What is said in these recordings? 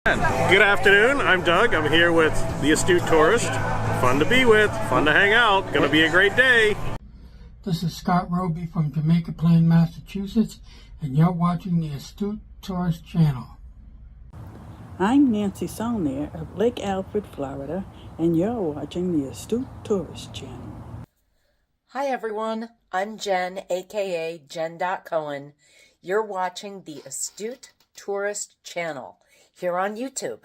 Good afternoon, I'm Doug. I'm here with the Astute Tourist. Fun to be with, fun to hang out, gonna be a great day. This is Scott Roby from Jamaica Plain, Massachusetts, and you're watching the Astute Tourist channel. I'm Nancy Saulnier of Lake Alfred, Florida, and you're watching the Astute Tourist channel. Hi everyone, I'm Jen, aka Jen.Cohen. You're watching the Astute Tourist channel here on YouTube.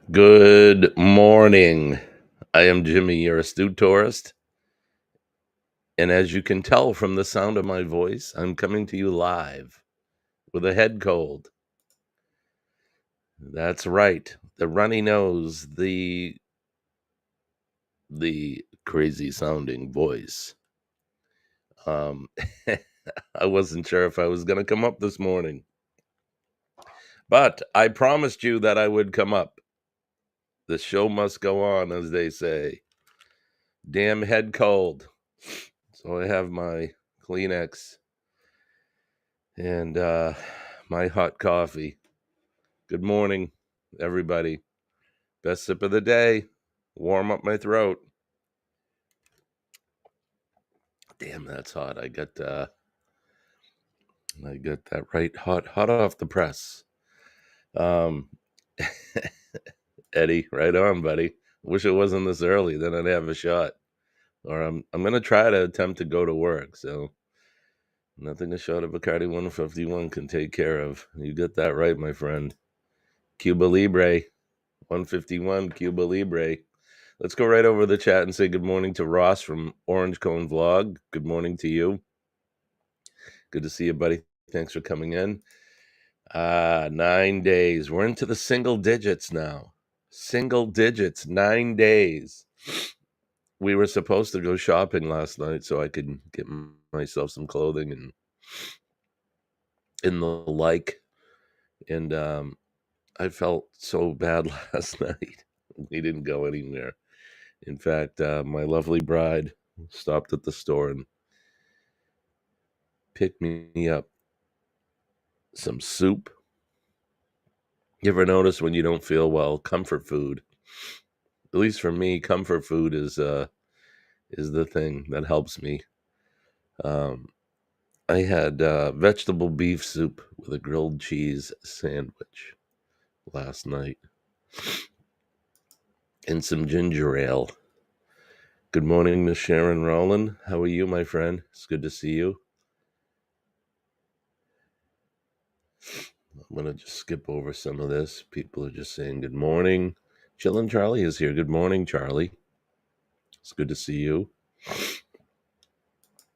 Good morning. I am Jimmy, your Astute Tourist. And as you can tell from the sound of my voice, I'm coming to you live with a head cold. That's right. The runny nose, the crazy sounding voice. I wasn't sure if I was going to come up this morning. But I promised you that I would come up. The show must go on, as they say. Damn head cold. So I have my Kleenex and my hot coffee. Good morning, everybody. Best sip of the day. Warm up my throat. Damn, that's hot. I got that right hot off the press. Eddie, right on, buddy. Wish it wasn't this early, then I'd have a shot. Or I'm gonna try to attempt to go to work, so nothing a shot of Bacardi 151 can take care of. You got that right, my friend. Cuba Libre 151, Cuba Libre. Let's go right over the chat and say good morning to Ross from Orange Cone Vlog. Good morning to you. Good to see you, buddy. Thanks for coming in. 9 days. We're into the single digits now. Single digits, 9 days. We were supposed to go shopping last night so I could get myself some clothing and the like. And I felt so bad last night. We didn't go anywhere. In fact, my lovely bride stopped at the store and picked me up some soup. You ever notice when you don't feel well, comfort food, at least for me, comfort food is the thing that helps me. I had vegetable beef soup with a grilled cheese sandwich last night and some ginger ale. Good morning, Miss Sharon Rowland. How are you, my friend? It's good to see you. I'm going to just skip over some of this. People are just saying good morning. Chillin' Charlie is here. Good morning, Charlie. It's good to see you.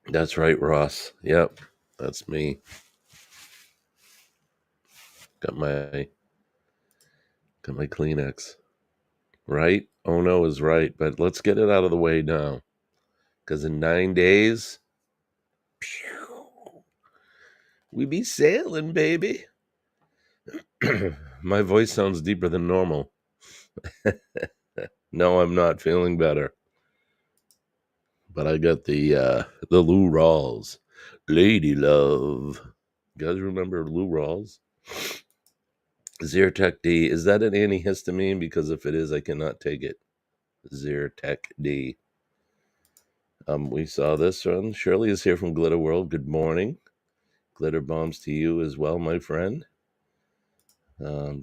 That's right, Ross. Yep, that's me. Got my Kleenex. Right? Oh no is right, but let's get it out of the way now. Because in 9 days, we be sailing, baby. My voice sounds deeper than normal. No, I'm not feeling better. But I got the Lou Rawls. Lady Love. You guys remember Lou Rawls? Zyrtec D. Is that an antihistamine? Because if it is, I cannot take it. Zyrtec D. We saw this one. Shirley is here from Glitter World. Good morning. Glitter bombs to you as well, my friend.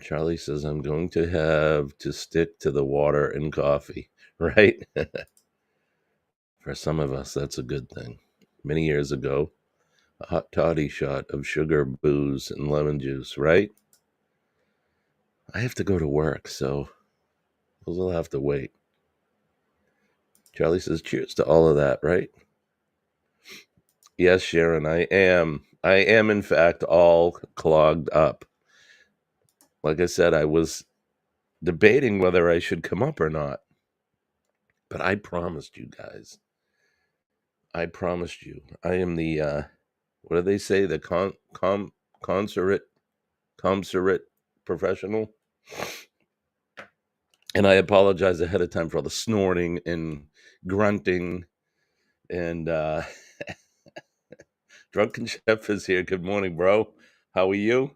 Charlie says, I'm going to have to stick to the water and coffee. Right? For some of us, that's a good thing. Many years ago, a hot toddy shot of sugar, booze, and lemon juice, right? I have to go to work, so those will have to wait. Charlie says, cheers to all of that, right? Yes, Sharon, I am. I am, in fact, all clogged up. Like I said, I was debating whether I should come up or not. But I promised you guys. I promised you. I am the, what do they say? The consummate professional. And I apologize ahead of time for all the snorting and grunting. And Drunken Chef is here. Good morning, bro. How are you?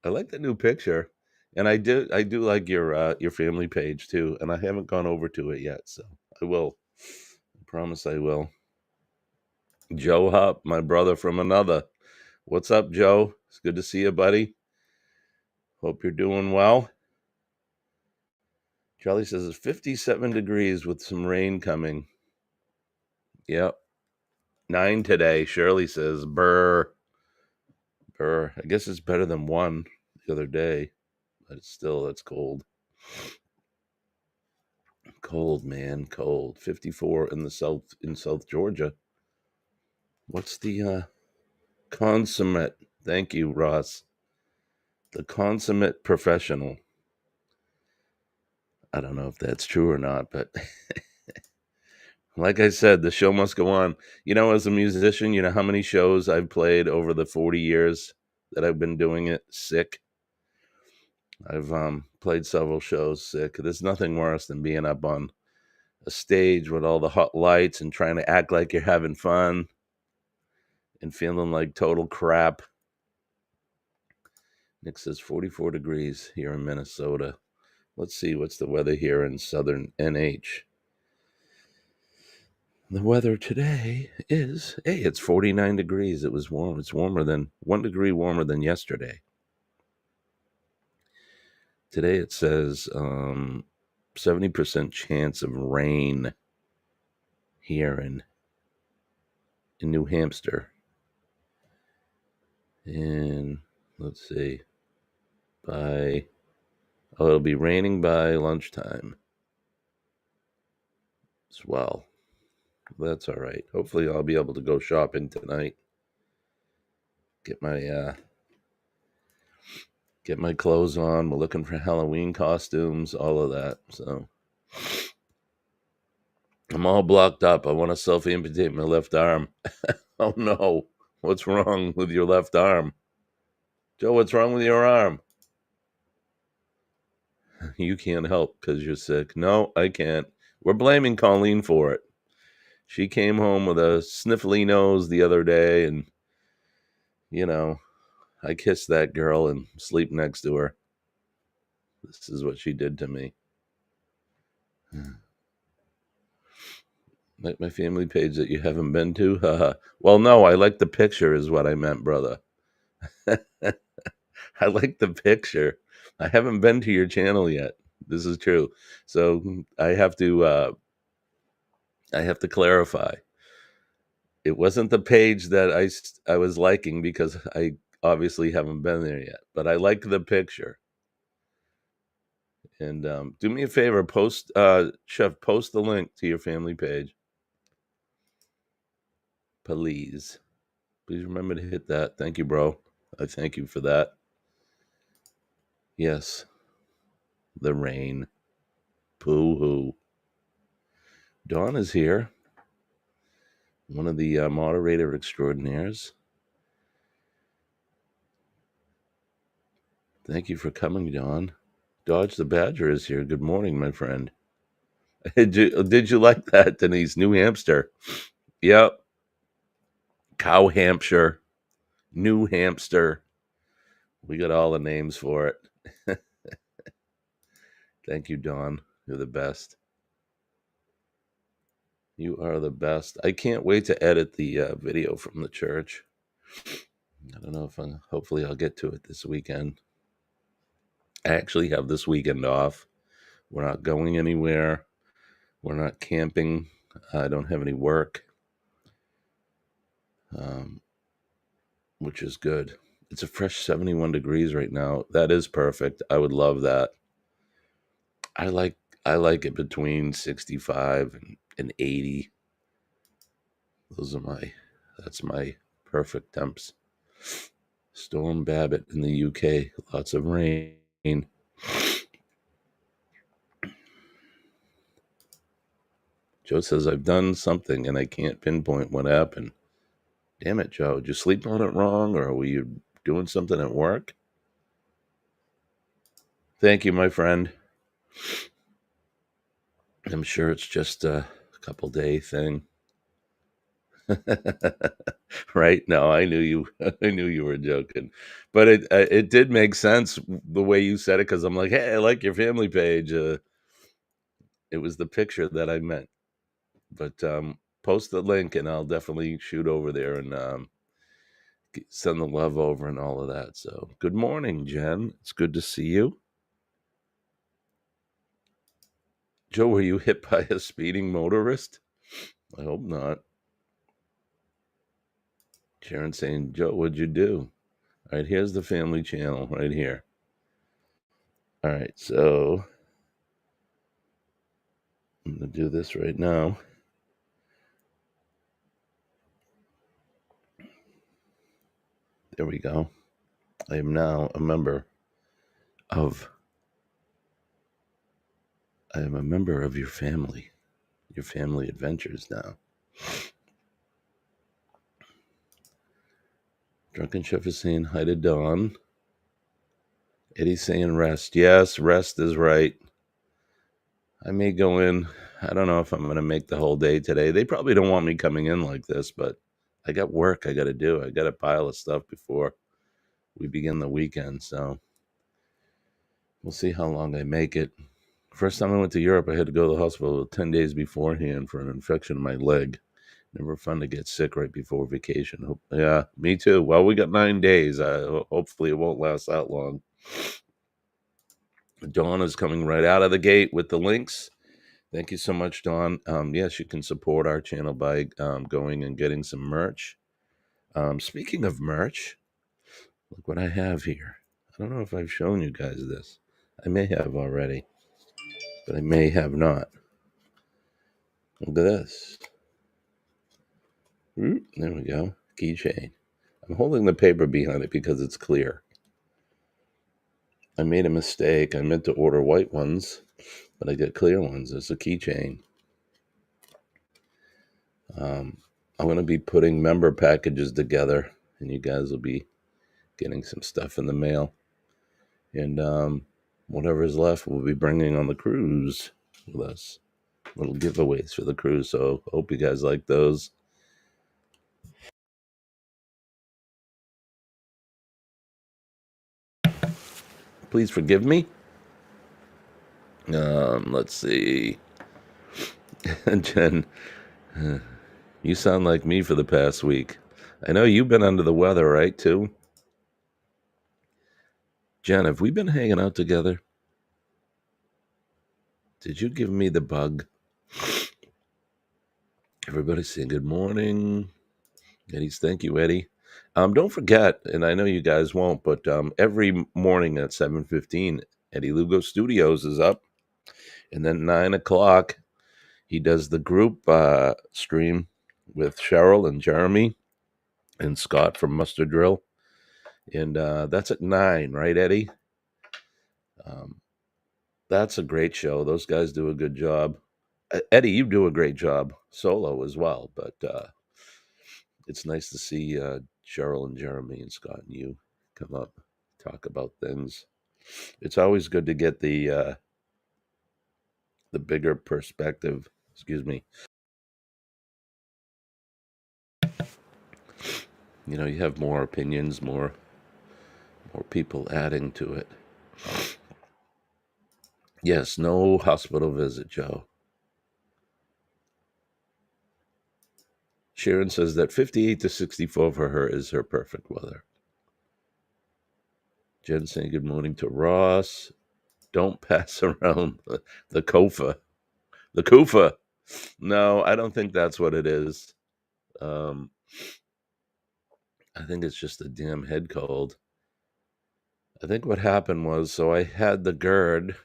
I like the new picture. And I do like your family page too. And I haven't gone over to it yet, so I will. I promise I will. Joe Hupp, my brother from another. What's up, Joe? It's good to see you, buddy. Hope you're doing well. Charlie says it's 57 degrees with some rain coming. Yep. 9 today. Shirley says, brr. I guess it's better than 1 the other day, but it's still, that's cold. Cold, man, cold. 54 in South Georgia. What's the consummate? Thank you, Ross. The consummate professional. I don't know if that's true or not, but like I said, the show must go on. You know, as a musician, you know how many shows I've played over the 40 years that I've been doing it sick? I've played several shows sick. There's nothing worse than being up on a stage with all the hot lights and trying to act like you're having fun and feeling like total crap. Nick says 44 degrees here in Minnesota. Let's see what's the weather here in southern NH. The weather today is, hey, it's 49 degrees. It was warm. It's warmer than 1 degree warmer than yesterday. Today it says 70% chance of rain here in New Hampshire. And let's see, it'll be raining by lunchtime as well. That's all right. Hopefully I'll be able to go shopping tonight. Get my clothes on. We're looking for Halloween costumes, all of that. So I'm all blocked up. I want to self-amputate my left arm. Oh no. What's wrong with your left arm? Joe, what's wrong with your arm? You can't help because you're sick. No, I can't. We're blaming Colleen for it. She came home with a sniffly nose the other day, and, you know, I kissed that girl and sleep next to her. This is what she did to me. Like my family page that you haven't been to? Well, no, I like the picture is what I meant, brother. I like the picture. I haven't been to your channel yet. This is true. So I have to clarify. It wasn't the page that I was liking because I obviously haven't been there yet. But I like the picture. And do me a favor, Chef, post the link to your family page. Please remember to hit that. Thank you, bro. I thank you for that. Yes, the rain. Boo-hoo. Dawn is here. One of the moderator extraordinaires. Thank you for coming, Dawn. Dodge the Badger is here. Good morning, my friend. Did you like that, Denise? New Hampshire. Yep. Cow Hampshire. New Hampshire. We got all the names for it. Thank you, Dawn. You're the best. You are the best. I can't wait to edit the video from the church. I don't know if hopefully I'll get to it this weekend. I actually have this weekend off. We're not going anywhere. We're not camping. I don't have any work, which is good. It's a fresh 71 degrees right now. That is perfect. I would love that. I like it between 65 and 80. That's my Perfect temps. Storm Babbitt in the UK. Lots of rain. Joe says, I've done something and I can't pinpoint what happened. Damn it, Joe. Did you sleep on it wrong, or were you doing something at work? Thank you, my friend. I'm sure it's just a couple day thing. Right? No, I knew you. I knew you were joking, but it did make sense the way you said it, because I'm like, hey, I like your family page. It was the picture that I meant. But post the link, and I'll definitely shoot over there and send the love over and all of that. So, good morning, Jen. It's good to see you. Joe, were you hit by a speeding motorist? I hope not. Sharon saying, Joe, what'd you do? All right, here's the family channel right here. All right, so I'm going to do this right now. There we go. I am now a member of your family adventures now. Drunken Chef is saying hi to Dawn. Eddie's saying rest. Yes, rest is right. I may go in. I don't know if I'm going to make the whole day today. They probably don't want me coming in like this, but I got work I got to do. I got a pile of stuff before we begin the weekend, so we'll see how long I make it. First time I went to Europe, I had to go to the hospital 10 days beforehand for an infection in my leg. Never fun to get sick right before vacation. Yeah, me too. Well, we got 9 days. Hopefully it won't last that long. Dawn is coming right out of the gate with the links. Thank you so much, Dawn. Yes, you can support our channel by going and getting some merch. Speaking of merch, look what I have here. I don't know if I've shown you guys this. I may have already, but I may have not. Look at this. There we go. Keychain. I'm holding the paper behind it because it's clear. I made a mistake. I meant to order white ones, but I got clear ones. It's a keychain. I'm going to be putting member packages together, and you guys will be getting some stuff in the mail. And whatever is left, we'll be bringing on the cruise with us. Little giveaways for the cruise, so hope you guys like those. Please forgive me. Let's see. Jen, you sound like me for the past week. I know you've been under the weather, right, too? Jen, have we been hanging out together? Did you give me the bug? Everybody saying good morning. Eddie's, thank you, Eddie. Don't forget, and I know you guys won't, but every morning at 7:15, Eddie Lugo Studios is up. And then 9 o'clock, he does the group stream with Cheryl and Jeremy and Scott from Mustard Drill. And that's at 9, right, Eddie? That's a great show. Those guys do a good job. Eddie, you do a great job solo as well, but it's nice to see Cheryl and Jeremy and Scott and you come up, talk about things. It's always good to get the bigger perspective. Excuse me. You know, you have more opinions, more people adding to it. Yes, no hospital visit, Joe. Sharon says that 58 to 64 for her is her perfect weather. Jen saying good morning to Ross. Don't pass around the Kofa. The Kufa. No, I don't think that's what it is. I think it's just a damn head cold. I think what happened was, so I had the GERD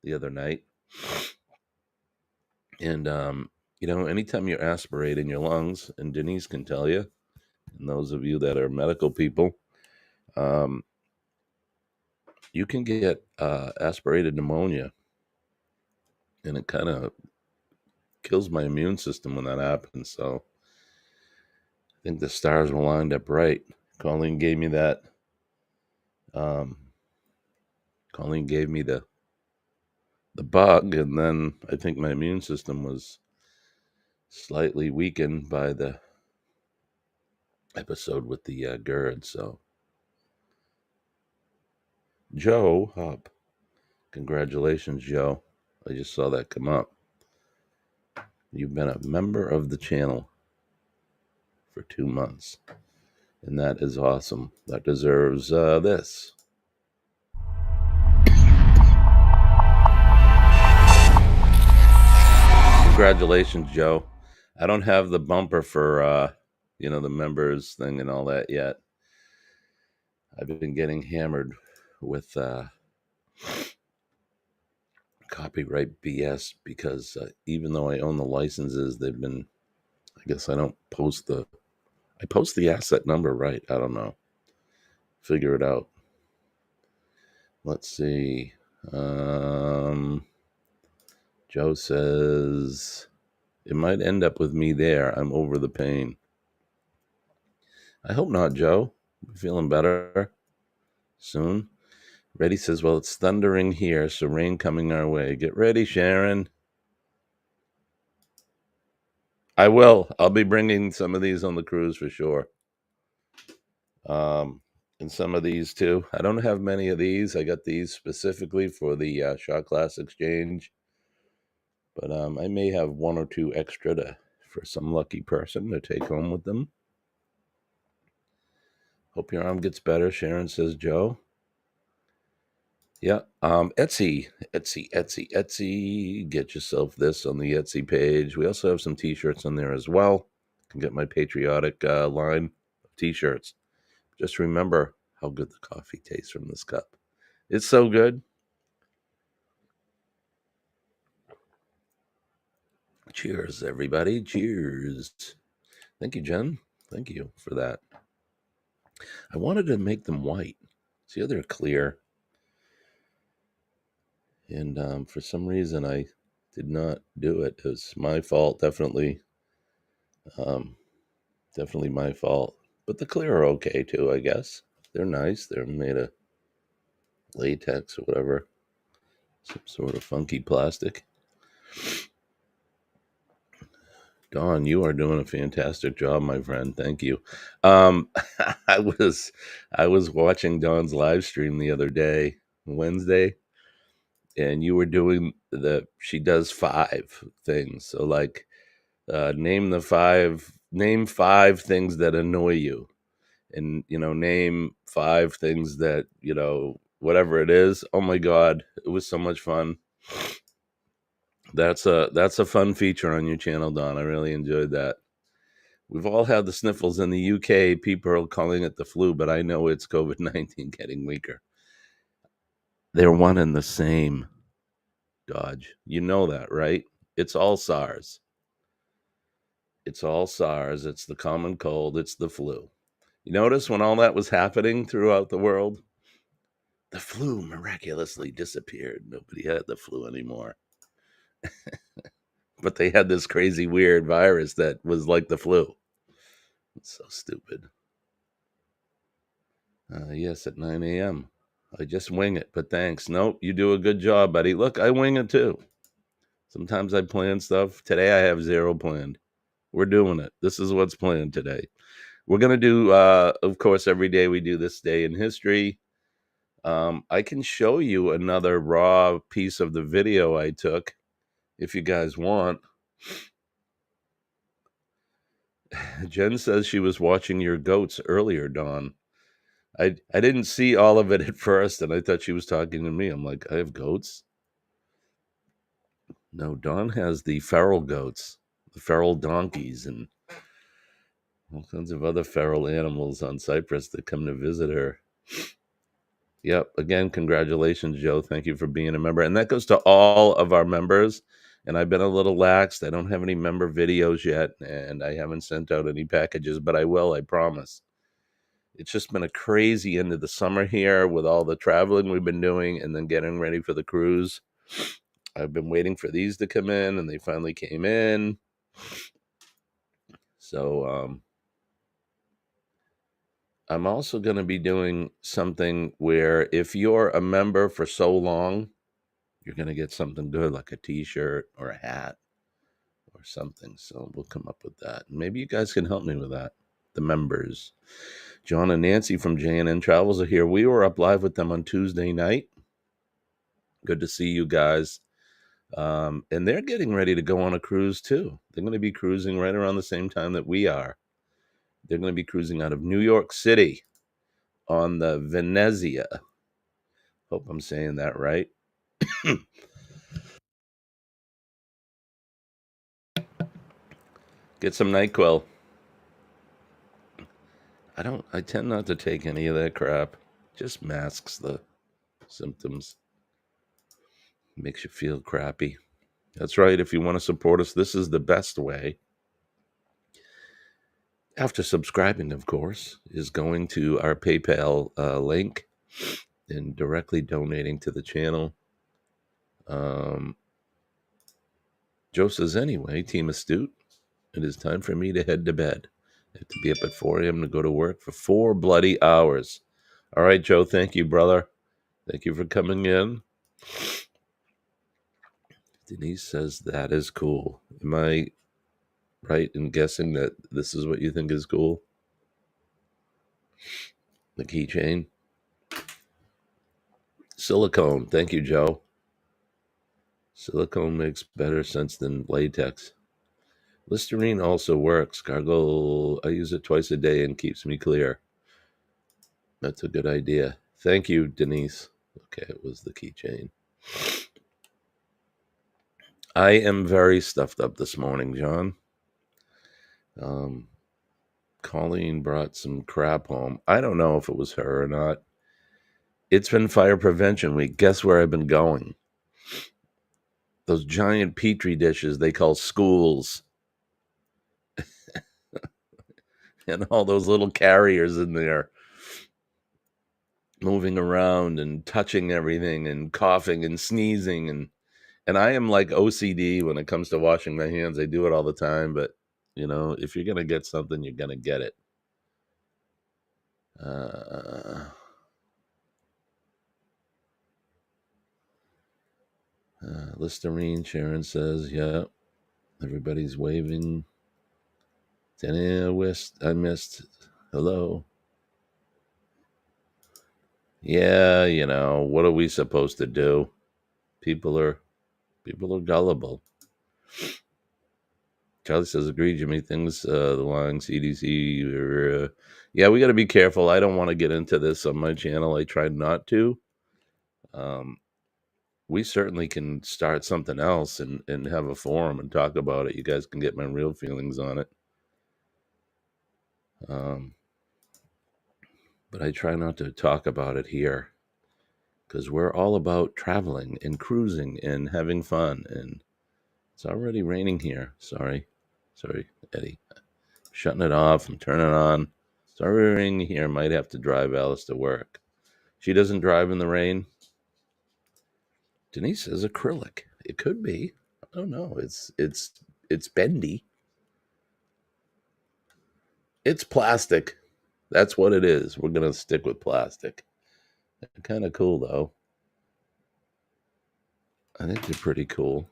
the other night. And Anytime you're aspirating your lungs, and Denise can tell you, and those of you that are medical people, you can get aspirated pneumonia, and it kind of kills my immune system when that happens. So I think the stars were lined up right. Colleen gave me that. Colleen gave me the bug, and then I think my immune system was slightly weakened by the episode with the GERD. So Joe Hub, congratulations, Joe. I just saw that come up. You've been a member of the channel for 2 months, and that is awesome. That deserves this. Congratulations, Joe. I don't have the bumper for the members thing and all that yet. I've been getting hammered with copyright BS because even though I own the licenses, they've been, I guess I don't post I post the asset number right. I don't know. Figure it out. Let's see. Joe says, it might end up with me there. I'm over the pain. I hope not, Joe. Feeling better soon. Reddy says, well, it's thundering here, so rain coming our way. Get ready, Sharon. I will. I'll be bringing some of these on the cruise for sure. And some of these too. I don't have many of these. I got these specifically for the Shot Glass Exchange. But I may have 1 or 2 extra for some lucky person to take home with them. Hope your arm gets better, Sharon, says Joe. Yeah, Etsy. Get yourself this on the Etsy page. We also have some T-shirts on there as well. You can get my patriotic line of T-shirts. Just remember how good the coffee tastes from this cup. It's so good. Cheers, everybody. Cheers. Thank you, Jen. Thank you for that. I wanted to make them white. See how they're clear? And for some reason, I did not do it. It was my fault, definitely. Definitely my fault. But the clear are okay, too, I guess. They're nice. They're made of latex or whatever. Some sort of funky plastic. Dawn, you are doing a fantastic job, my friend. Thank you. I was watching Dawn's live stream the other day, Wednesday, and you were doing she does 5 things. So like, name 5 things that annoy you, and name 5 things that whatever it is. Oh my God, it was so much fun. That's a fun feature on your channel, Don. I really enjoyed that. We've all had the sniffles in the UK. People are calling it the flu, but I know it's COVID-19 getting weaker. They're one and the same, Dodge. You know that, right? It's all SARS. It's all SARS. It's the common cold. It's the flu. You notice when all that was happening throughout the world, the flu miraculously disappeared. Nobody had the flu anymore. But they had this crazy, weird virus that was like the flu. It's so stupid. Yes, at 9 a.m. I just wing it, but thanks. Nope, you do a good job, buddy. Look, I wing it too. Sometimes I plan stuff. Today I have 0 planned. We're doing it. This is what's planned today. We're going to do, of course, every day we do this day in history. I can show you another raw piece of the video I took if you guys want. Jen says she was watching your goats earlier, Dawn. I didn't see all of it at first, and I thought she was talking to me. I'm like, I have goats? No, Dawn has the feral goats, the feral donkeys, and all kinds of other feral animals on Cyprus that come to visit her. Yep. Again, congratulations, Joe. Thank you for being a member. And that goes to all of our members And I've been a little laxed. I don't have any member videos yet, and I haven't sent out any packages, but I will, I promise. It's just been a crazy end of the summer here with all the traveling we've been doing and then getting ready for the cruise. I've been waiting for these to come in, and they finally came in. So I'm also going to be doing something where if you're a member for so long, you're going to get something good like a t-shirt or a hat or something. So we'll come up with that. Maybe you guys can help me with that. The members. John and Nancy from J&N Travels are here. We were up live with them on Tuesday night. Good to see you guys. And they're getting ready to go on a cruise too. They're going to be cruising right around the same time that we are. They're going to be cruising out of New York City on the Venezia. Hope I'm saying that right. Get some NyQuil. I tend not to take any of that crap. Just masks the symptoms. Makes you feel crappy. That's right. If you want to support us, this is the best way. After subscribing, of course, is going to our PayPal link and directly donating to the channel. Joe says, anyway, Team Astute, it is time for me to head to bed. I have to be up at 4 a.m. to go to work for 4 bloody hours. All right, Joe, thank you, brother. Thank you for coming in. Denise says that is cool. Am I right in guessing that this is what you think is cool? The keychain? Silicone. Thank you, Joe. Silicone makes better sense than latex. Listerine also works. Gargle, I use it twice a day and keeps me clear. That's a good idea. Thank you, Denise. Okay, it was the keychain. I am very stuffed up this morning, John. Colleen brought some crap home. I don't know if it was her or not. It's been Fire Prevention Week. Guess where I've been going? Those giant Petri dishes they call schools. And all those little carriers in there moving around and touching everything and coughing and sneezing. And I am like OCD when it comes to washing my hands. I do it all the time, but, you know, if you're going to get something, you're going to get it. Listerine, Sharon says, yeah, everybody's waving. I missed. Hello. Yeah, you know, what are we supposed to do? People are gullible. Charlie says, agree, Jimmy. Things, the line CDC. Yeah, we got to be careful. I don't want to get into this on my channel. I try not to. We certainly can start something else and have a forum and talk about it. You guys can get my real feelings on it. But I try not to talk about it here because we're all about traveling and cruising and having fun. And it's already raining here. Sorry, Eddie. Shutting it off and turning it on. It's already raining here. Might have to drive Alice to work. She doesn't drive in the rain. Denise says acrylic. It could be. I don't know. It's bendy. It's plastic. That's what it is. We're going to stick with plastic. They're kind of cool, though. I think they're pretty cool.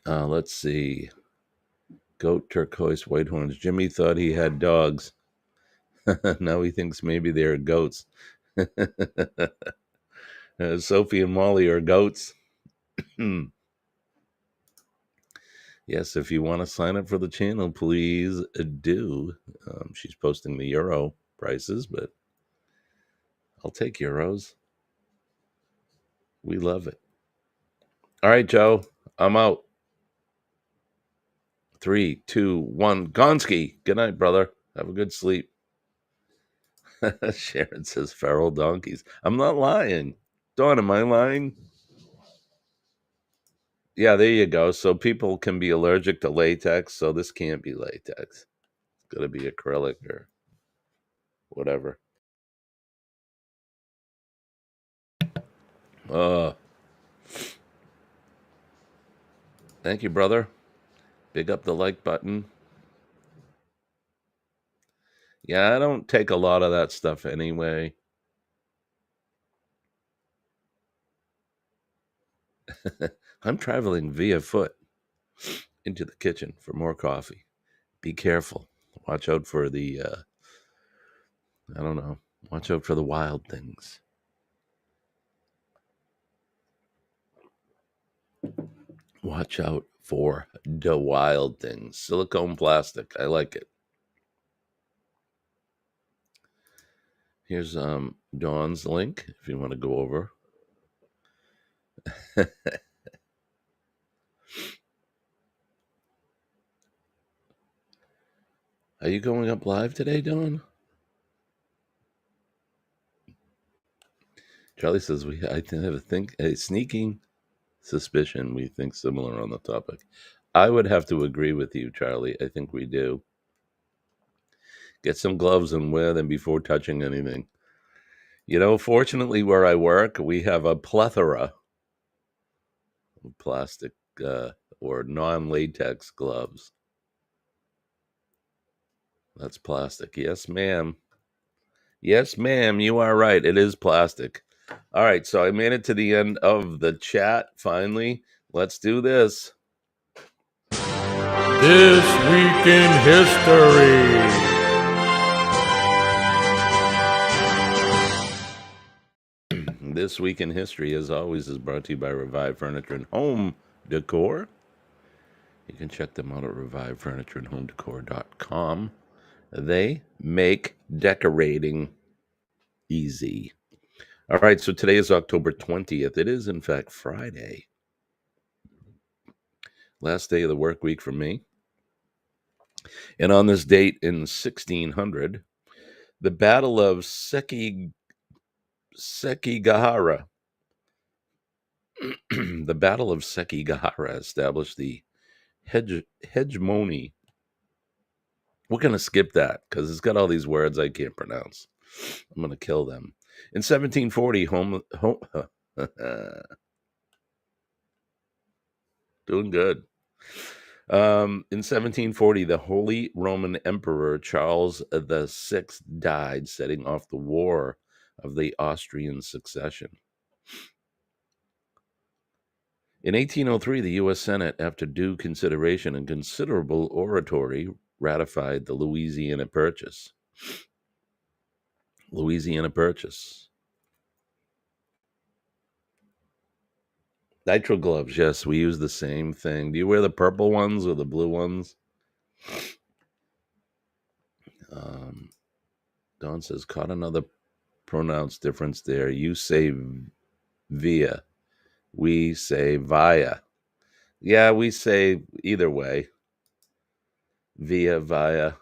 Let's see. Goat, turquoise, white horns. Jimmy thought he had dogs. Now he thinks maybe they're goats. Sophie and Molly are goats. Yes, if you want to sign up for the channel, please do. She's posting the euro prices, but I'll take euros. We love it. All right, Joe, I'm out. 3, 2, 1. Gonski. Good night, brother. Have a good sleep. Sharon says feral donkeys. I'm not lying. Dawn, am I lying? Yeah, there you go. So people can be allergic to latex, so this can't be latex. It's got to be acrylic or whatever. Thank you, brother. Big up the like button. Yeah, I don't take a lot of that stuff anyway. I'm traveling via foot into the kitchen for more coffee. Be careful. Watch out for the, I don't know, watch out for the wild things. Watch out for the wild things. Silicone plastic. I like it. Here's Dawn's link if you want to go over. Are you going up live today, Dawn? Charlie says I have a sneaking suspicion we think similar on the topic. I would have to agree with you, Charlie. I think we do. Get some gloves and wear them before touching anything. You know, fortunately, where I work, we have a plethora of plastic or non-latex gloves. That's plastic. Yes, ma'am. Yes, ma'am. You are right. It is plastic. All right. So I made it to the end of the chat. Finally, let's do this. This Week in History. This Week in History, as always, is brought to you by Revive Furniture and Home Decor. You can check them out at revivefurnitureandhomedecor.com. They make decorating easy. All right, so today is October 20th. It is, in fact, Friday. Last day of the work week for me. And on this date in 1600, the Battle of Sekigahara. The Battle of Sekigahara established the hegemony. We're going to skip that because it's got all these words I can't pronounce. I'm going to kill them. In 1740, doing good. In 1740, the Holy Roman Emperor Charles VI died, setting off the War of the Austrian Succession. In 1803, the U.S. Senate, after due consideration and considerable oratory, ratified the Louisiana Purchase. Nitrile gloves, yes, we use the same thing. Do you wear the purple ones or the blue ones? Don says, caught another pronounced difference there. You say via. We say via. Yeah, we say either way. Via, via.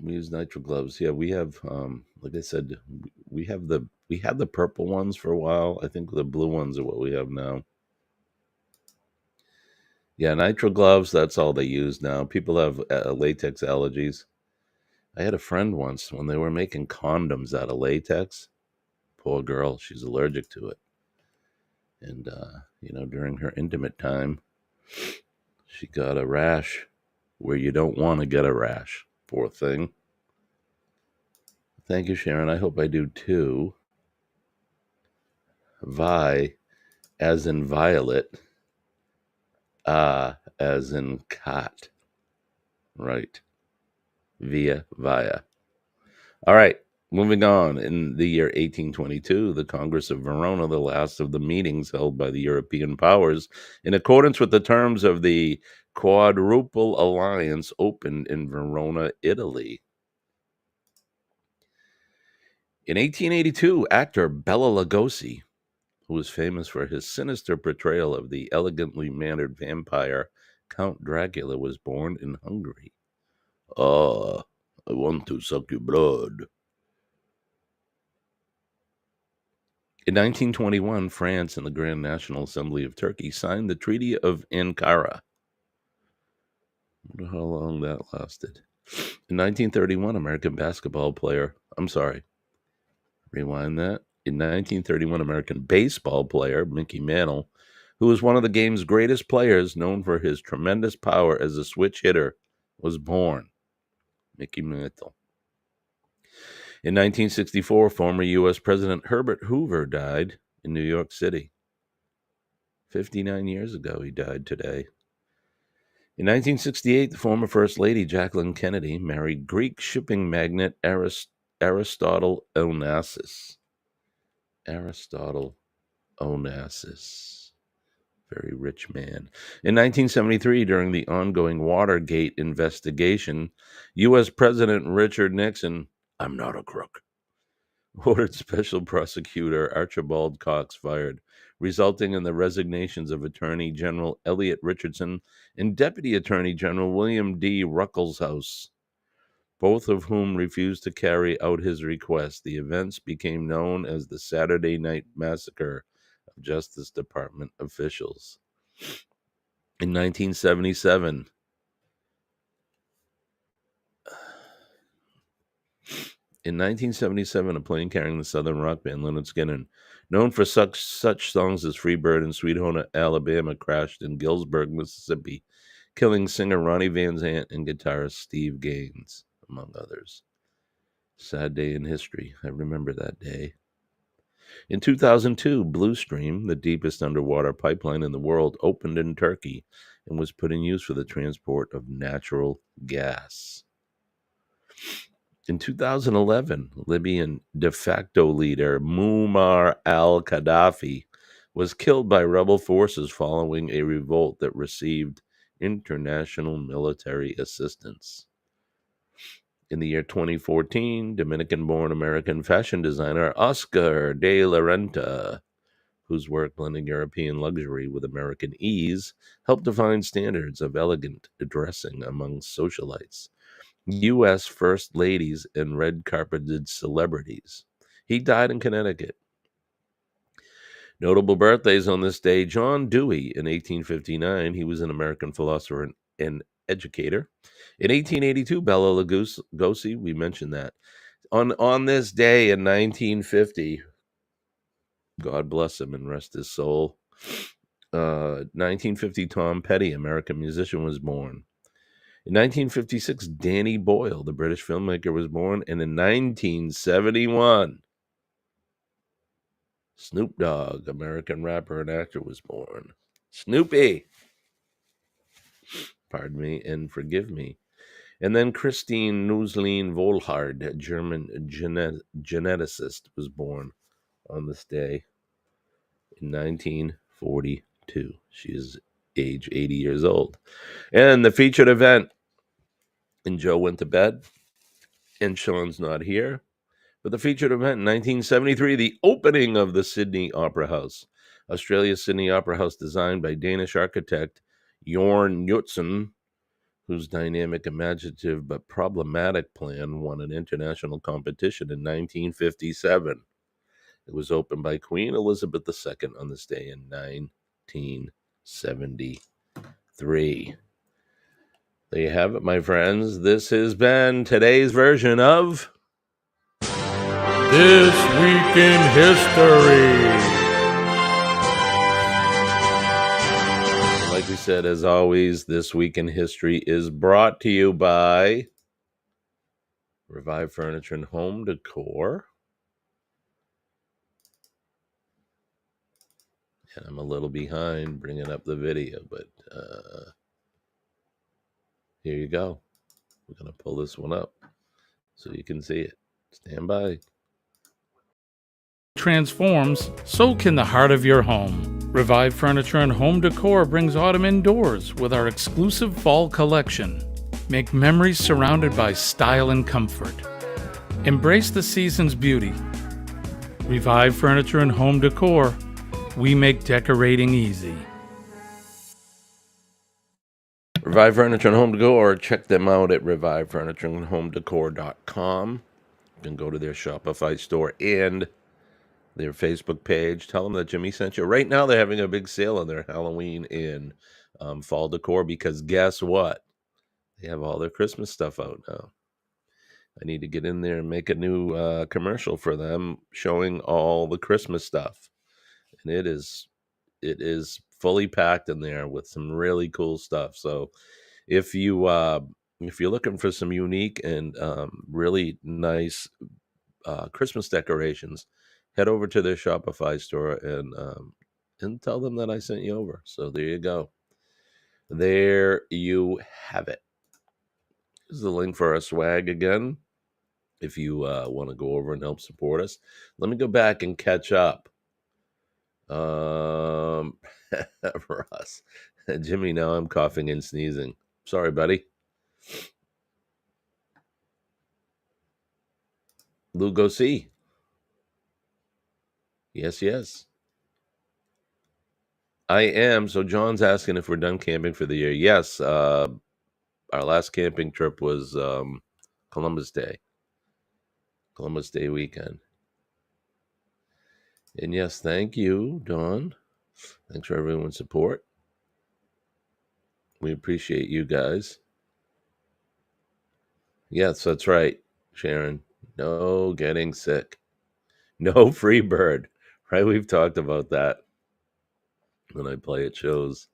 We use nitrile gloves. Yeah, we have, like I said, we had the purple ones for a while. I think the blue ones are what we have now. Yeah, nitrile gloves, that's all they use now. People have latex allergies. I had a friend once when they were making condoms out of latex. Poor girl, she's allergic to it. And, during her intimate time, she got a rash where you don't want to get a rash. Poor thing. Thank you, Sharon. I hope I do too. Vi, as in violet. As in cat. Right. Via. All right. Moving on. In the year 1822, the Congress of Verona, the last of the meetings held by the European powers, in accordance with the terms of the Quadruple Alliance, opened in Verona, Italy. In 1882, actor Bela Lugosi, who was famous for his sinister portrayal of the elegantly mannered vampire Count Dracula, was born in Hungary. I want to suck your blood. In 1921, France and the Grand National Assembly of Turkey signed the Treaty of Ankara. I wonder how long that lasted. In 1931, American baseball player Mickey Mantle, who was one of the game's greatest players, known for his tremendous power as a switch hitter, was born. Mickey Mantle. In 1964, former U.S. President Herbert Hoover died in New York City. 59 years ago, he died today. In 1968, the former First Lady Jacqueline Kennedy married Greek shipping magnate Aristotle Onassis. Aristotle Onassis. Very rich man. In 1973, during the ongoing Watergate investigation, U.S. President Richard Nixon, I'm not a crook, ordered Special Prosecutor Archibald Cox fired, resulting in the resignations of Attorney General Elliot Richardson and Deputy Attorney General William D. Ruckelshaus, both of whom refused to carry out his request. The events became known as the Saturday Night Massacre of Justice Department officials. In 1977, a plane carrying the southern rock band Lynyrd Skynyrd, known for such songs as Free Bird and Sweet Home Alabama, crashed in Galesburg, Mississippi, killing singer Ronnie Van Zant and guitarist Steve Gaines, among others. Sad day in history. I remember that day. In 2002, Blue Stream, the deepest underwater pipeline in the world, opened in Turkey and was put in use for the transport of natural gas. In 2011, Libyan de facto leader Muammar al-Gaddafi was killed by rebel forces following a revolt that received international military assistance. In the year 2014, Dominican-born American fashion designer Oscar de la Renta, whose work blending European luxury with American ease, helped define standards of elegant dressing among socialites, U.S. first ladies, and red-carpeted celebrities. He died in Connecticut. Notable birthdays on this day: John Dewey in 1859. He was an American philosopher and educator. In 1882, Bela Lugosi, we mentioned that. On this day in 1950, God bless him and rest his soul, 1950, Tom Petty, American musician, was born. In 1956, Danny Boyle, the British filmmaker, was born. And in 1971, Snoop Dogg, American rapper and actor, was born. Snoopy! Pardon me and forgive me. And then Christine Nusslein Volhard, German geneticist, was born on this day in 1942. She is age 80 years old. And the featured event, and Joe went to bed, and Sean's not here, but the featured event in 1973, the opening of the Sydney Opera House. Australia's Sydney Opera House, designed by Danish architect Jorn Knudsen, whose dynamic, imaginative, but problematic plan won an international competition in 1957. It was opened by Queen Elizabeth II on this day in 1973. There you have it, my friends. This has been today's version of This Week in History. Like we said, as always, This Week in History is brought to you by Revive Furniture and Home Decor. And I'm a little behind bringing up the video, but here you go. We're going to pull this one up so you can see it. Stand by. Transforms, so can the heart of your home. Revive Furniture and Home Decor brings autumn indoors with our exclusive fall collection. Make memories surrounded by style and comfort. Embrace the season's beauty. Revive Furniture and Home Decor. We make decorating easy. Revive Furniture and Home Decor. Check them out at revivefurnitureandhomedecor.com. You can go to their Shopify store and their Facebook page. Tell them that Jimmy sent you. Right now, they're having a big sale on their Halloween and fall decor because guess what? They have all their Christmas stuff out now. I need to get in there and make a new commercial for them showing all the Christmas stuff. And it is fully packed in there with some really cool stuff. So if you're looking for some unique and really nice Christmas decorations, head over to their Shopify store and tell them that I sent you over. So there you go. There you have it. Here's the link for our swag again. If you want to go over and help support us, let me go back and catch up. Ross, Jimmy, now I'm coughing and sneezing. Sorry, buddy. Lou, go see. Yes. I am. So John's asking if we're done camping for the year. Yes. Our last camping trip was Columbus Day weekend. And yes, thank you, Dawn. Thanks for everyone's support. We appreciate you guys. Yes, that's right, Sharon. No getting sick. No free bird. Right? We've talked about that when I play at shows.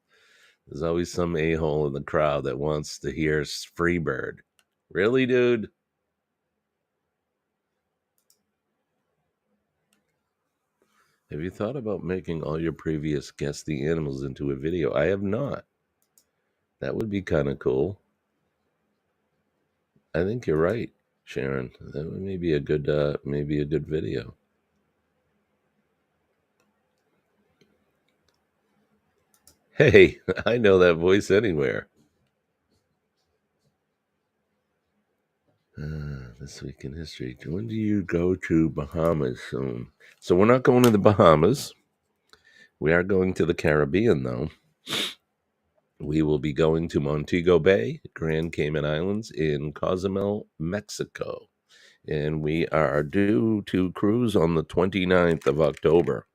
There's always some a-hole in the crowd that wants to hear free bird. Really, dude? Have you thought about making all your previous Guess the Animals into a video? I have not. That would be kind of cool. I think you're right, Sharon. That may be a good video. Hey, I know that voice anywhere. This week in history. When do you go to Bahamas soon? So we're not going to the Bahamas. We are going to the Caribbean, though. We will be going to Montego Bay, Grand Cayman Islands, in Cozumel, Mexico. And we are due to cruise on the 29th of October.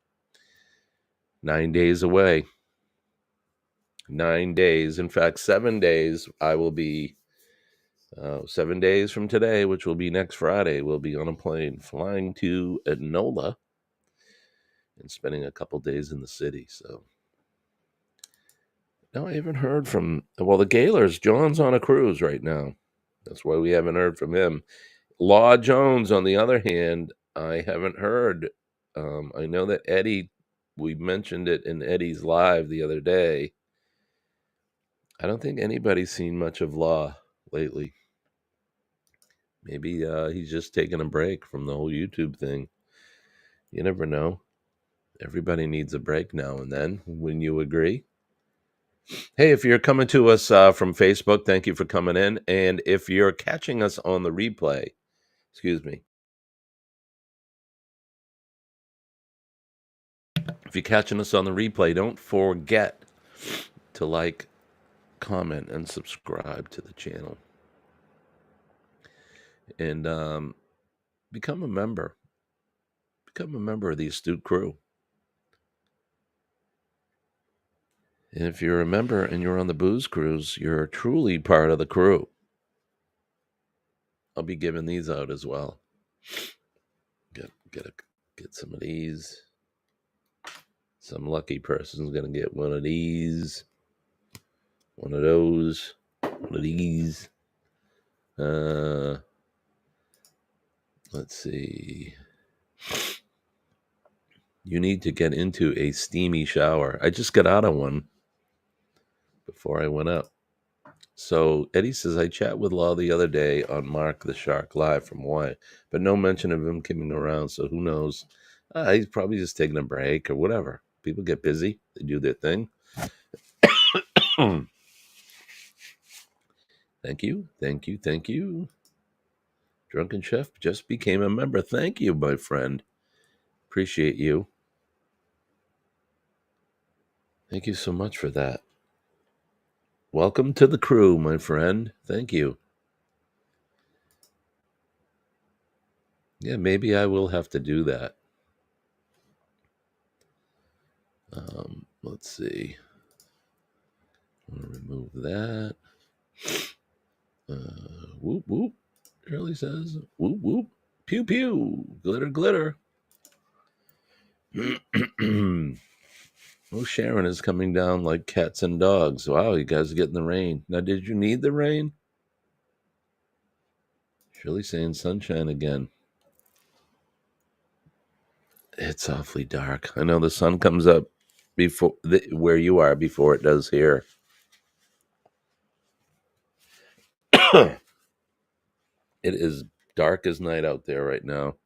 9 days away. 9 days. In fact, 7 days. I will be 7 days from today, which will be next Friday. We'll be on a plane flying to Enola and spending a couple days in the city. So no, I haven't heard from, the Gaylors. John's on a cruise right now. That's why we haven't heard from him. Law Jones, on the other hand, I haven't heard. I know that Eddie, we mentioned it in Eddie's live the other day. I don't think anybody's seen much of Law lately. Maybe he's just taking a break from the whole YouTube thing. You never know. Everybody needs a break now and then. Wouldn't you agree? Hey, if you're coming to us from Facebook, thank you for coming in. And if you're catching us on the replay, if you're catching us on the replay, don't forget to like, comment, and subscribe to the channel. And become a member. Become a member of the Astute Crew. And if you're a member and you're on the Booze Cruise, you're truly part of the crew. I'll be giving these out as well. Get some of these. Some lucky person's going to get one of these. One of those. One of these. Let's see. You need to get into a steamy shower. I just got out of one before I went up. So Eddie says, I chat with Law the other day on Mark the Shark Live from Hawaii, but no mention of him coming around, so who knows? He's probably just taking a break or whatever. People get busy. They do their thing. Thank you. Drunken Chef just became a member. Thank you, my friend. Appreciate you. Thank you so much for that. Welcome to the crew, my friend. Thank you. Yeah, maybe I will have to do that. Let's see. I'm going to remove that. Whoop, whoop. Shirley says, whoop, whoop. Pew, pew. Glitter, glitter. Oh, Sharon is coming down like cats and dogs. Wow, you guys are getting the rain. Now, did you need the rain? Shirley saying sunshine again. It's awfully dark. I know the sun comes up before where you are before it does here. It is dark as night out there right now.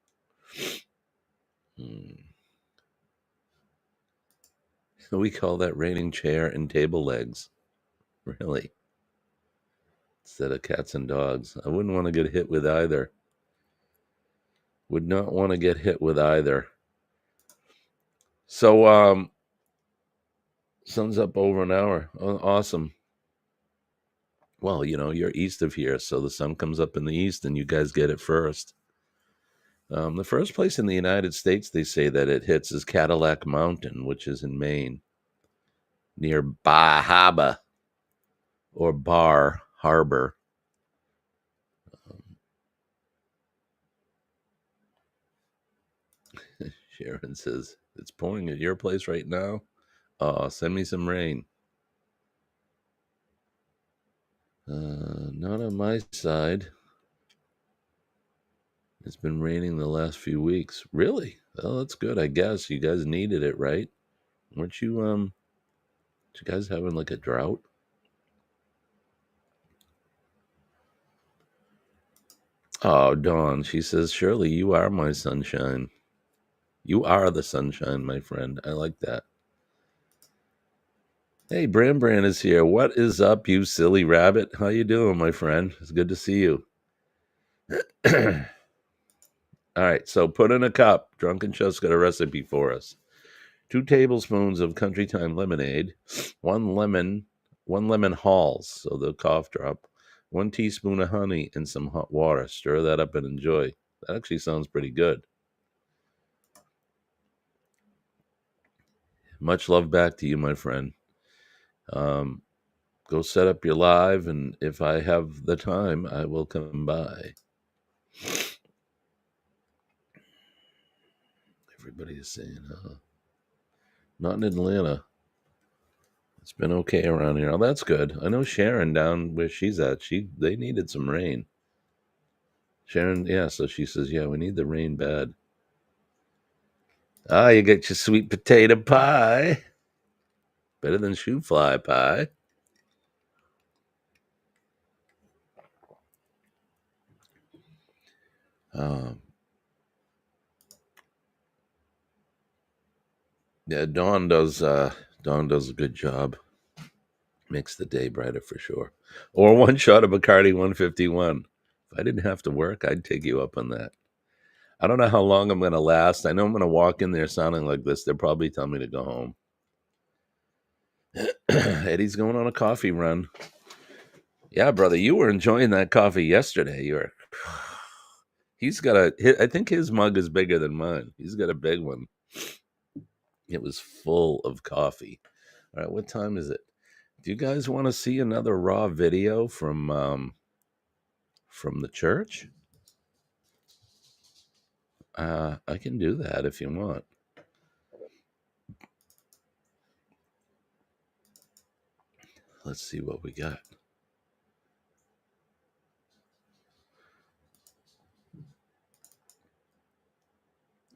We call that raining chair and table legs. Really? Instead of cats and dogs. I wouldn't want to get hit with either. Would not want to get hit with either. So, sun's up over an hour. Oh, awesome. Well, you know, you're east of here, so the sun comes up in the east and you guys get it first. The first place in the United States they say that it hits is Cadillac Mountain, which is in Maine, near Bar Harbor or Bar Harbor. Sharon says, it's pouring at your place right now? Send me some rain. Not on my side. It's been raining the last few weeks. Really? Well, that's good, I guess. You guys needed it, right? Weren't you guys having like a drought? Oh, Dawn, she says, Shirley, you are my sunshine. You are the sunshine, my friend. I like that. Hey, Bran is here. What is up, you silly rabbit? How you doing, my friend? It's good to see you. All right, so put in a cup. Drunken Chuck's got a recipe for us. 2 tablespoons of Country Time lemonade, 1 lemon Halls, so the cough drop, 1 teaspoon of honey, and some hot water. Stir that up and enjoy. That actually sounds pretty good. Much love back to you, my friend. Go set up your live, and if I have the time, I will come by. Everybody is saying, not in Atlanta. It's been okay around here. Oh, that's good. I know Sharon down where she's at. They needed some rain. Sharon, yeah, so she says, yeah, we need the rain bad. You get your sweet potato pie. Better than shoe fly pie. Yeah, Dawn does a good job. Makes the day brighter for sure. Or 1 shot of Bacardi 151. If I didn't have to work, I'd take you up on that. I don't know how long I'm going to last. I know I'm going to walk in there sounding like this. They'll probably tell me to go home. Eddie's going on a coffee run. Yeah, brother, you were enjoying that coffee yesterday. I think his mug is bigger than mine. He's got a big one. It was full of coffee. All right, what time is it? Do you guys want to see another raw video from the church? I can do that if you want. Let's see what we got.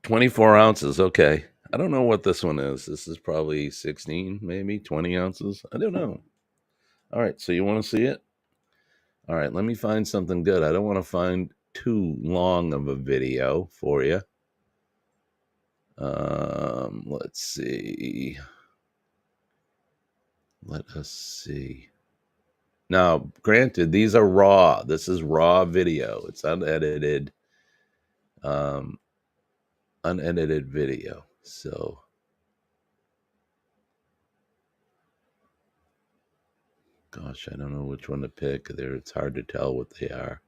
$24 Okay. I don't know what this one is. This is probably 16, maybe 20 ounces. I don't know. All right. So you want to see it? All right. Let me find something good. I don't want to find too long of a video for you. Let's see. Let us see. Now, granted, these are raw. This is raw video. It's unedited. Unedited video. So gosh, I don't know which one to pick. It's hard to tell what they are.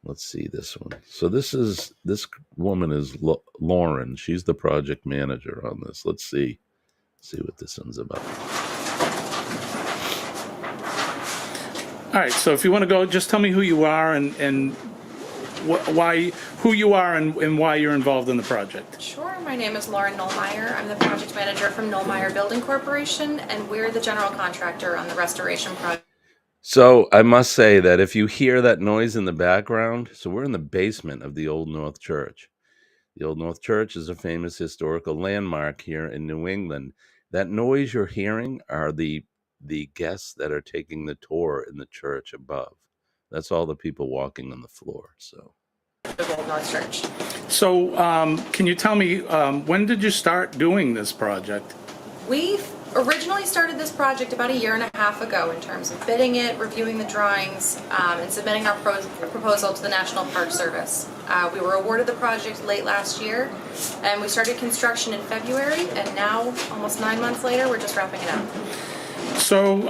Let's see this one. So this woman is Lauren. She's the project manager on this. Let's see. See what this one's about. All right, so if you want to go, just tell me who you are and who you are and why you're involved in the project. Sure, my name is Lauren Nollmeyer. I'm the project manager from Nollmeyer Building Corporation, and we're the general contractor on the restoration project. So I must say that if you hear that noise in the background, so we're in the basement of the Old North Church. The Old North Church is a famous historical landmark here in New England. That noise you're hearing are the guests that are taking the tour in the church above. That's all the people walking on the floor. So, Of Old North Church. So can you tell me, when did you start doing this project? We originally started this project about 1.5 years ago in terms of bidding it, reviewing the drawings, and submitting our proposal to the National Park Service. We were awarded the project late last year, and we started construction in February, and now, almost 9 months later, we're just wrapping it up. So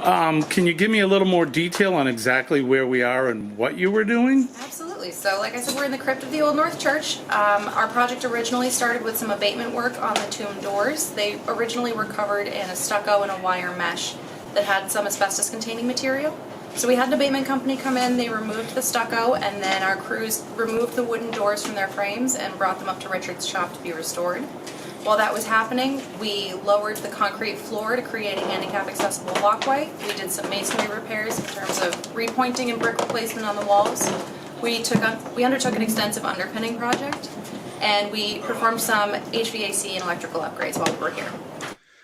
can you give me a little more detail on exactly where we are and what you were doing? Absolutely. So like I said, we're in the crypt of the Old North Church. Our project originally started with some abatement work on the tomb doors. They originally were covered in a stucco and a wire mesh that had some asbestos containing material. So we had an abatement company come in, they removed the stucco, and then our crews removed the wooden doors from their frames and brought them up to Richard's shop to be restored. While that was happening, we lowered the concrete floor to create a handicap accessible walkway. We did some masonry repairs in terms of repointing and brick replacement on the walls. We undertook an extensive underpinning project, and we performed some HVAC and electrical upgrades while we were here.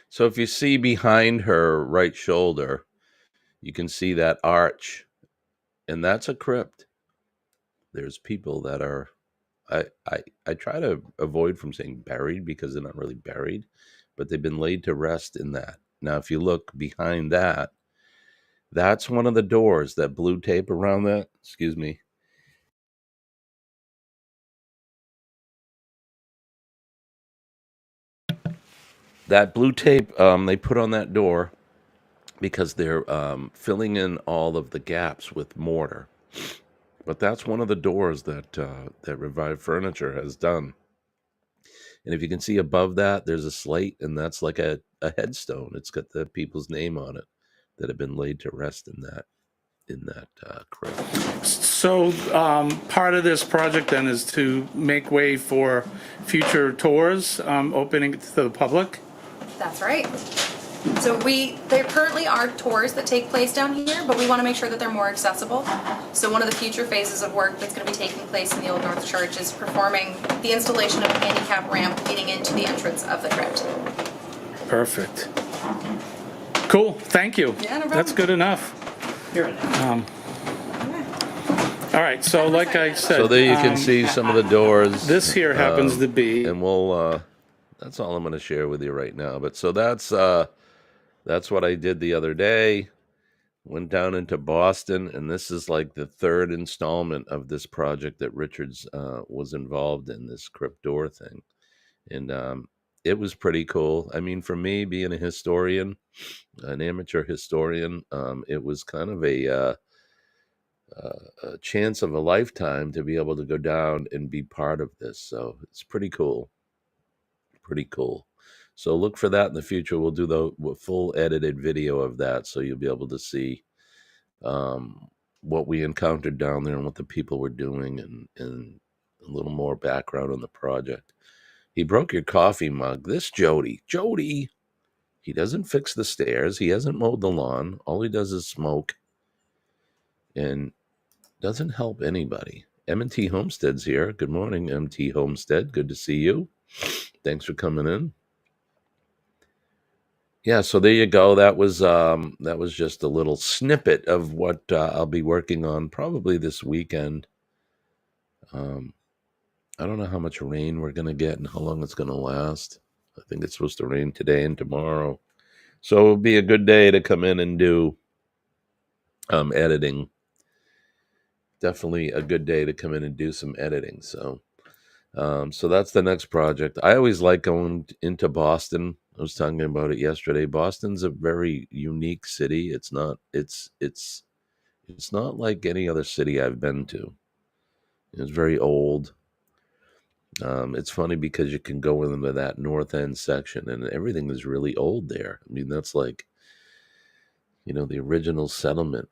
so if you see behind her right shoulder, you can see that arch, and that's a crypt. There's people that are, I try to avoid from saying buried because they're not really buried, but they've been laid to rest in that. Now, if you look behind that, that's one of the doors, that blue tape around that. Excuse me. That blue tape they put on that door because they're filling in all of the gaps with mortar. But that's one of the doors that that Revived Furniture has done. And if you can see above that, there's a slate, and that's like a headstone. It's got the people's name on it that have been laid to rest in that crypt. So part of this project then is to make way for future tours, opening it to the public. That's right. So there currently are tours that take place down here, but we want to make sure that they're more accessible. So one of the future phases of work that's going to be taking place in the Old North Church is performing the installation of a handicap ramp leading into the entrance of the crypt. Perfect. Cool. Thank you. Yeah, no problem. That's good enough. All right. So like I said, So there you can see some of the doors. this here happens to be And we'll that's all I'm going to share with you right now. But so that's what I did the other day. Went down into Boston, and this is like the third installment of this project that Richards was involved in, this crypt door thing. And it was pretty cool. I mean, for me, being a historian, an amateur historian, it was kind of a chance of a lifetime to be able to go down and be part of this. So it's pretty cool. Pretty cool. So look for that in the future. We'll do the full edited video of that, so you'll be able to see what we encountered down there and what the people were doing, and a little more background on the project. He broke your coffee mug. This Jody, he doesn't fix the stairs. He hasn't mowed the lawn. All he does is smoke and doesn't help anybody. M&T Homestead's here. Good morning, M&T Homestead. Good to see you. Thanks for coming in. Yeah, so there you go. That was just a little snippet of what I'll be working on probably this weekend. I don't know how much rain we're going to get and how long it's going to last. I think it's supposed to rain today and tomorrow. So it'll be a good day to come in and do editing. Definitely a good day to come in and do some editing. So that's the next project. I always like going into Boston. I was talking about it yesterday. Boston's a very unique city. It's not like any other city I've been to. It's very old. It's funny because you can go into that north end section and everything is really old there. I mean, that's like, the original settlement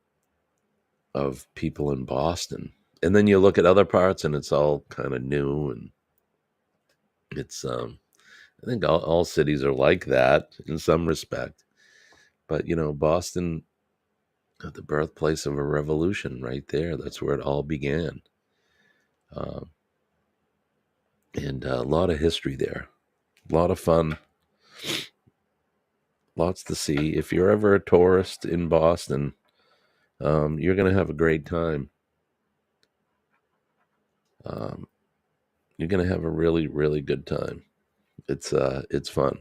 of people in Boston. And then you look at other parts and it's all kind of new, and it's I think all cities are like that in some respect. But Boston, the birthplace of a revolution right there. That's where it all began. And a lot of history there. A lot of fun. Lots to see. If you're ever a tourist in Boston, you're going to have a great time. You're going to have a really, really good time. It's fun.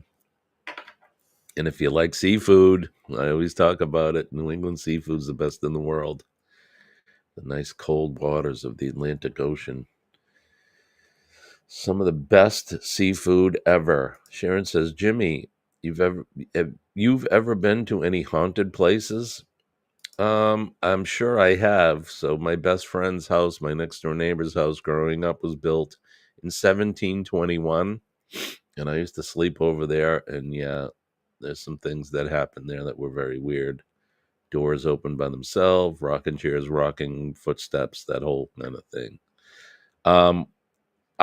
And if you like seafood, I always talk about it. New England seafood's the best in the world. The nice cold waters of the Atlantic Ocean. Some of the best seafood ever. Sharon says, Jimmy, you've ever been to any haunted places? I'm sure I have. So my best friend's house, my next door neighbor's house growing up, was built in 1721. And I used to sleep over there. And yeah, there's some things that happened there that were very weird. Doors open by themselves, rocking chairs, rocking footsteps, that whole kind of thing. I'll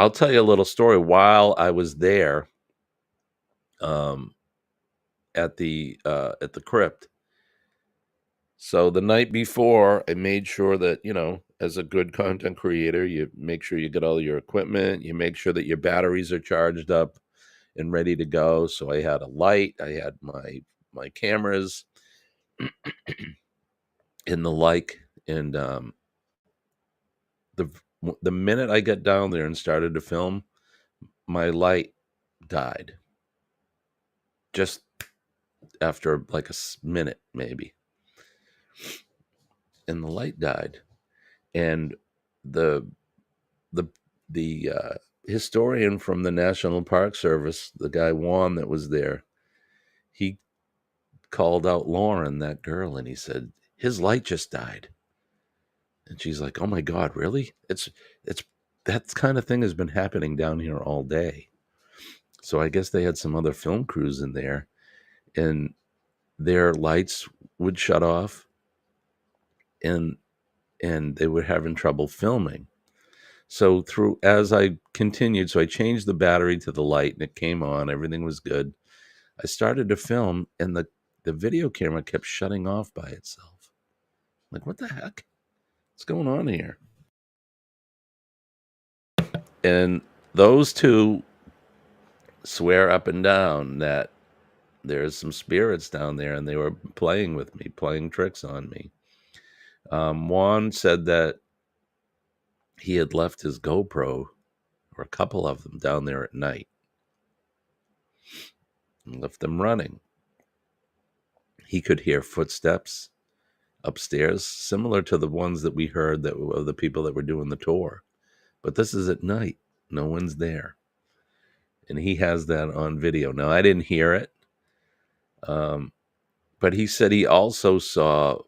tell you a little story. While I was there, at the crypt. So the night before, I made sure that, as a good content creator, you make sure you get all your equipment, you make sure that your batteries are charged up and ready to go. So I had a light, I had my cameras and the like. And the minute I got down there and started to film, my light died. Just after like a minute, maybe. And the light died. And the historian from the National Park Service, the guy Juan that was there, he called out Lauren, that girl, and he said, his light just died. And she's like, oh my God, really? It's that kind of thing has been happening down here all day. So I guess they had some other film crews in there, and their lights would shut off, and they were having trouble filming. So as I continued, so I changed the battery to the light and it came on, everything was good. I started to film and the video camera kept shutting off by itself. Like, what the heck? What's going on here? And those two swear up and down that there's some spirits down there and they were playing with me, playing tricks on me. Juan said that he had left his GoPro, or a couple of them, down there at night and left them running. He could hear footsteps upstairs, similar to the ones that we heard that were the people that were doing the tour. But this is at night. No one's there. And he has that on video. Now, I didn't hear it. But he said he also saw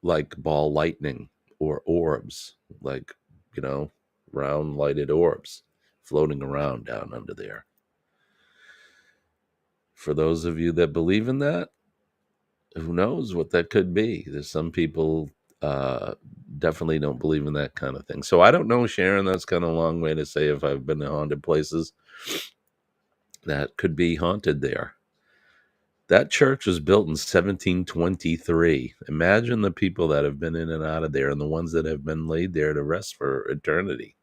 like ball lightning or orbs, like, round lighted orbs floating around down under there. For those of you that believe in that, who knows what that could be? There's some people definitely don't believe in that kind of thing. So I don't know, Sharon. That's kind of a long way to say if I've been to haunted places that could be haunted there. That church was built in 1723. Imagine the people that have been in and out of there and the ones that have been laid there to rest for eternity.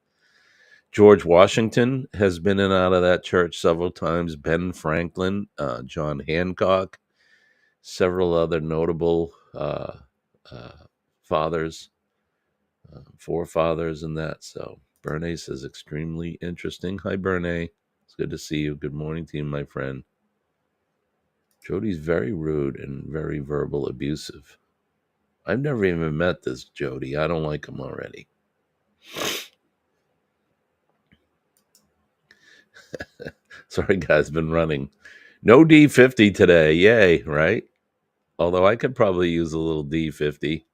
George Washington has been in and out of that church several times. Ben Franklin, John Hancock, several other notable fathers, forefathers in that. So Bernay says, extremely interesting. Hi, Bernay. It's good to see you. Good morning to you, my friend. Jody's very rude and very verbal abusive. I've never even met this Jody. I don't like him already. Sorry, guys, been running. No D50 today. Yay, right? Although I could probably use a little D50.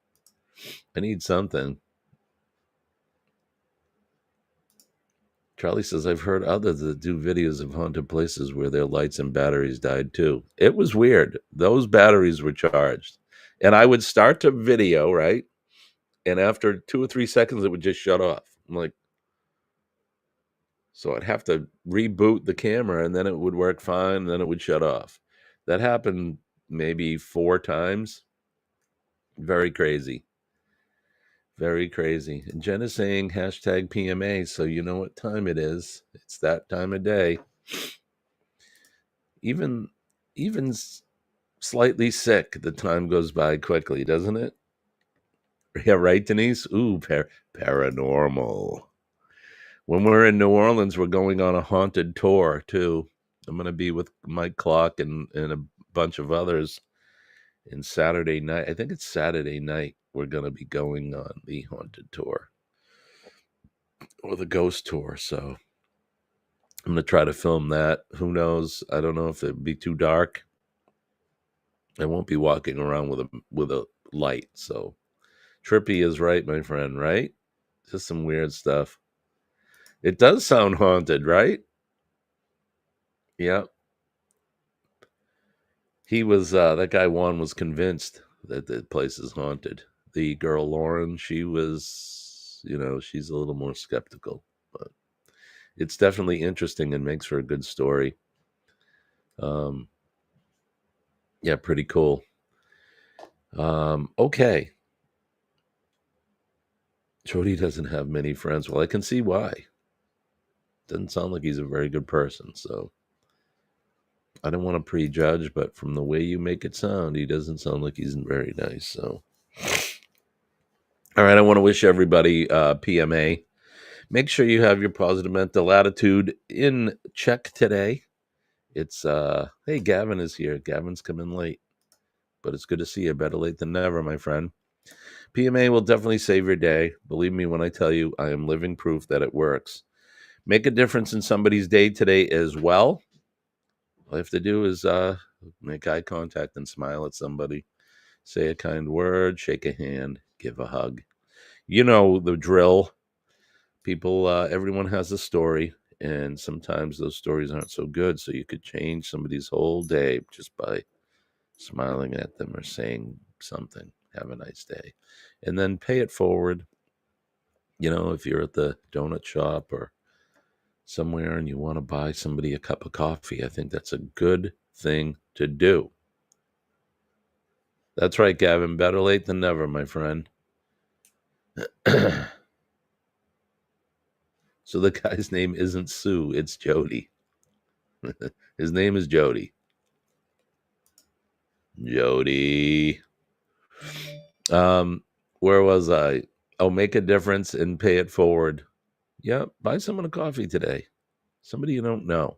I need something. Charlie says, I've heard others that do videos of haunted places where their lights and batteries died too. It was weird. Those batteries were charged. And I would start the video, right? And after 2 or 3 seconds, it would just shut off. I'm like, so I'd have to reboot the camera and then it would work fine. And then it would shut off. That happened maybe 4 times. Very crazy. Very crazy. And Jen is saying hashtag PMA, so you know what time it is. It's that time of day. Even slightly sick, the time goes by quickly, doesn't it? Yeah, right, Denise? Ooh, paranormal. When we're in New Orleans, we're going on a haunted tour, too. I'm going to be with Mike Clark and a bunch of others. And Saturday night, I think it's Saturday night, we're going to be going on the haunted tour or the ghost tour. So I'm going to try to film that. Who knows? I don't know if it'd be too dark. I won't be walking around with a light. So Trippy is right, my friend, right? Just some weird stuff. It does sound haunted, right? Yeah. He was, that guy Juan was convinced that the place is haunted. The girl Lauren, she was, she's a little more skeptical. But it's definitely interesting and makes for a good story. Yeah, pretty cool. Okay. Jody doesn't have many friends. Well, I can see why. Doesn't sound like he's a very good person, so I don't want to prejudge, but from the way you make it sound, he doesn't sound like he's very nice. So, all right, I want to wish everybody PMA. Make sure you have your positive mental attitude in check today. It's hey, Gavin is here. Gavin's coming late, but it's good to see you. Better late than never, my friend. PMA will definitely save your day. Believe me when I tell you, I am living proof that it works. Make a difference in somebody's day today as well. All you have to do is make eye contact and smile at somebody. Say a kind word, shake a hand, give a hug. You know the drill. People, everyone has a story, and sometimes those stories aren't so good, so you could change somebody's whole day just by smiling at them or saying something. Have a nice day. And then pay it forward. If you're at the donut shop or somewhere and you want to buy somebody a cup of coffee, I think that's a good thing to do. That's right, Gavin. Better late than never, my friend. So the guy's name isn't Sue, it's Jody. His name is Jody. Jody. Where was I? Oh, make a difference and pay it forward. Yeah, buy someone a coffee today. Somebody you don't know.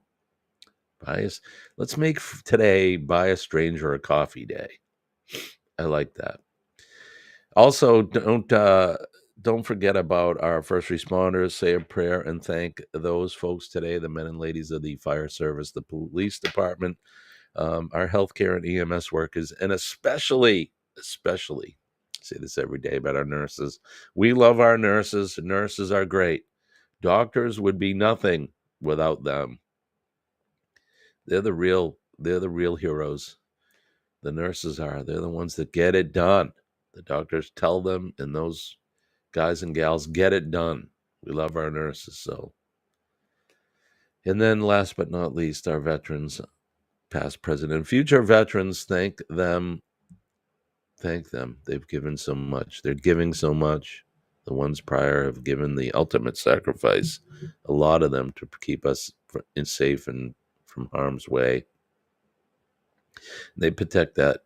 Let's make today buy a stranger a coffee day. I like that. Also, don't forget about our first responders. Say a prayer and thank those folks today, the men and ladies of the fire service, the police department, our healthcare and EMS workers, and especially, I say this every day about our nurses. We love our nurses. Nurses are great. Doctors would be nothing without them. They're the real heroes. The nurses are. They're the ones that get it done. The doctors tell them, and those guys and gals get it done. We love our nurses. So, and then last but not least, our veterans, past, present, and future veterans. Thank them. They've given so much. They're giving so much. The ones prior have given the ultimate sacrifice, a lot of them, to keep us safe and from harm's way. They protect that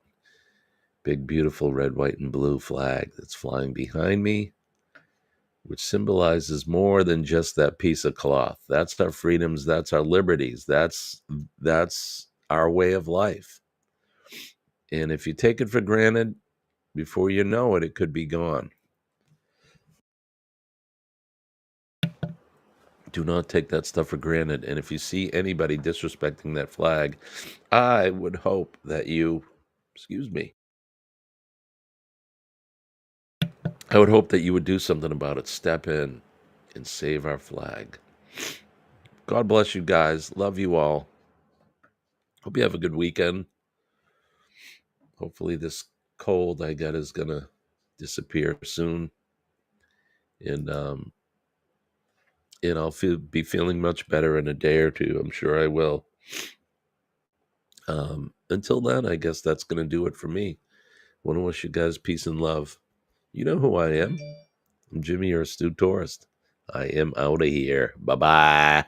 big, beautiful red, white, and blue flag that's flying behind me, which symbolizes more than just that piece of cloth. That's our freedoms. That's our liberties. That's our way of life. And if you take it for granted, before you know it, it could be gone. Do not take that stuff for granted. And if you see anybody disrespecting that flag, I would hope that you, I would hope that you would do something about it. Step in and save our flag. God bless you guys. Love you all. Hope you have a good weekend. Hopefully this cold I got is going to disappear soon. And I'll be feeling much better in a day or two. I'm sure I will. Until then, I guess that's going to do it for me. Want to wish you guys peace and love. You know who I am. I'm Jimmy, your astute tourist. I am out of here. Bye-bye.